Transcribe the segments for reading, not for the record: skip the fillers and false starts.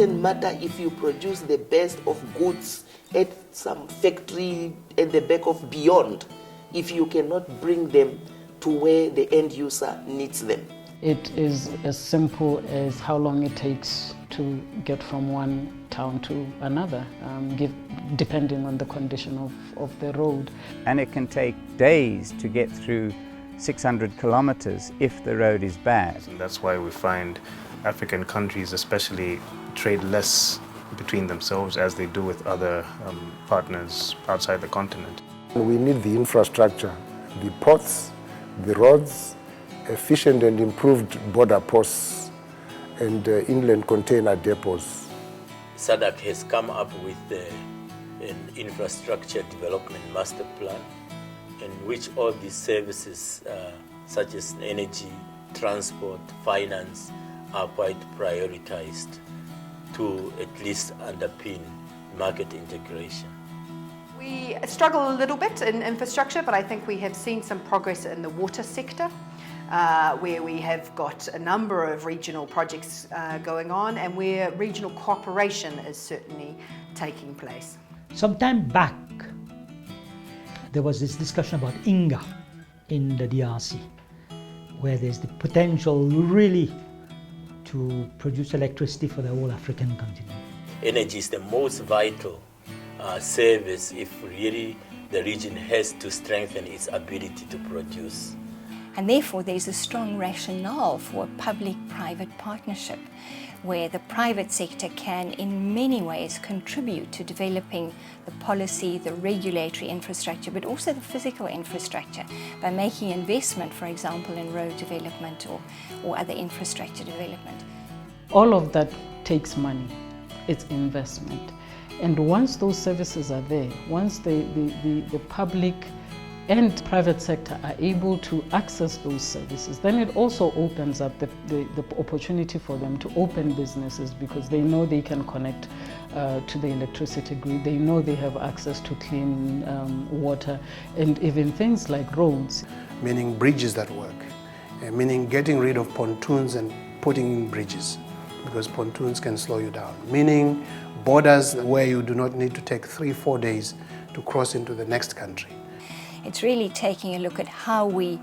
doesn't matter if you produce the best of goods at some factory at the back of beyond, if you cannot bring them to where the end user needs them. It is as simple as how long it takes to get from one town to another, depending on the condition of the road. And it can take days to get through 600 kilometers if the road is bad. And that's why we find African countries especially trade less between themselves as they do with other partners outside the continent. We need the infrastructure, the ports, the roads, efficient and improved border posts and inland container depots. SADC has come up with an infrastructure development master plan in which all these services such as energy, transport, finance are quite prioritized to at least underpin market integration. We struggle a little bit in infrastructure, but I think we have seen some progress in the water sector, where we have got a number of regional projects going on and where regional cooperation is certainly taking place. Some time back, there was this discussion about Inga in the DRC, where there's the potential really to produce electricity for the whole African continent. Energy is the most vital service if really the region has to strengthen its ability to produce. And therefore there's a strong rationale for a public-private partnership where the private sector can in many ways contribute to developing the policy, the regulatory infrastructure, but also the physical infrastructure by making investment, for example, in road development or other infrastructure development. All of that takes money. It's investment. And once those services are there, once the public and private sector are able to access those services, then it also opens up the opportunity for them to open businesses because they know they can connect to the electricity grid, they know they have access to clean water, and even things like roads. Meaning bridges that work, meaning getting rid of pontoons and putting in bridges, because pontoons can slow you down. Meaning borders where you do not need to take 3-4 days to cross into the next country. It's really taking a look at how we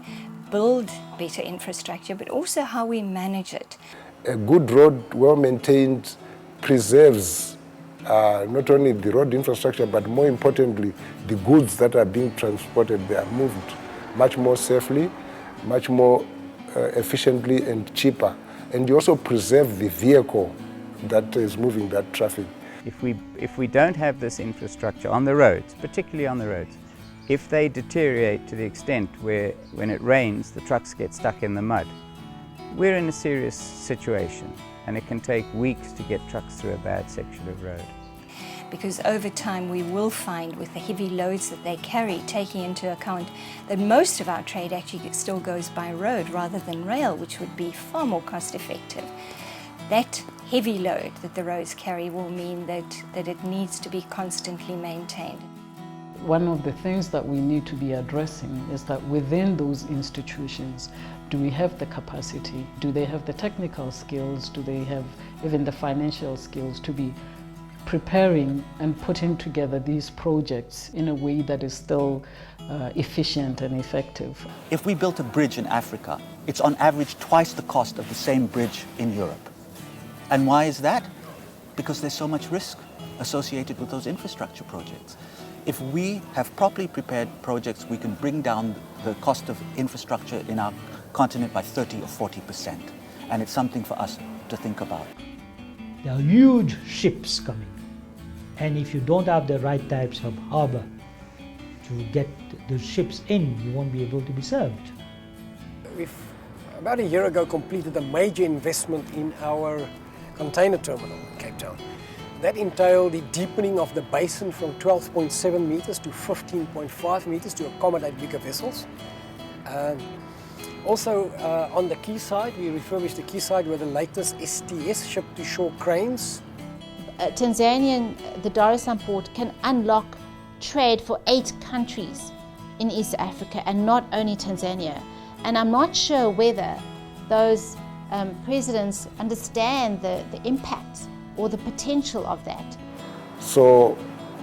build better infrastructure, but also how we manage it. A good road, well maintained, preserves not only the road infrastructure, but more importantly, the goods that are being transported, they are moved much more safely, much more efficiently and cheaper. And you also preserve the vehicle that is moving that traffic. If we don't have this infrastructure on the roads, particularly on the roads, if they deteriorate to the extent where when it rains the trucks get stuck in the mud, we're in a serious situation and it can take weeks to get trucks through a bad section of road. Because over time we will find with the heavy loads that they carry, taking into account that most of our trade actually still goes by road rather than rail, which would be far more cost effective. That heavy load that the roads carry will mean that it needs to be constantly maintained. One of the things that we need to be addressing is that within those institutions, do we have the capacity? Do they have the technical skills? Do they have even the financial skills to be preparing and putting together these projects in a way that is still efficient and effective? If we built a bridge in Africa, it's on average twice the cost of the same bridge in Europe. And why is that? Because there's so much risk associated with those infrastructure projects. If we have properly prepared projects, we can bring down the cost of infrastructure in our continent by 30 or 40%. And it's something for us to think about. There are huge ships coming. And if you don't have the right types of harbor to get the ships in, you won't be able to be served. We've about a year ago completed a major investment in our container terminal in Cape Town. That entailed the deepening of the basin from 12.7 meters to 15.5 meters to accommodate bigger vessels. Also on the quayside, we refurbished the quayside with the latest STS, ship-to-shore cranes. Tanzania, the Dar es Salaam port can unlock trade for 8 countries in East Africa and not only Tanzania. And I'm not sure whether those presidents understand the impact or the potential of that? So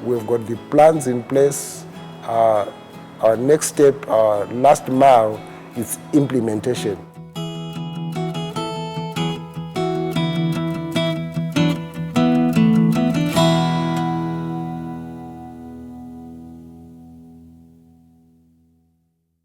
we've got the plans in place. Our next step, our last mile, is implementation.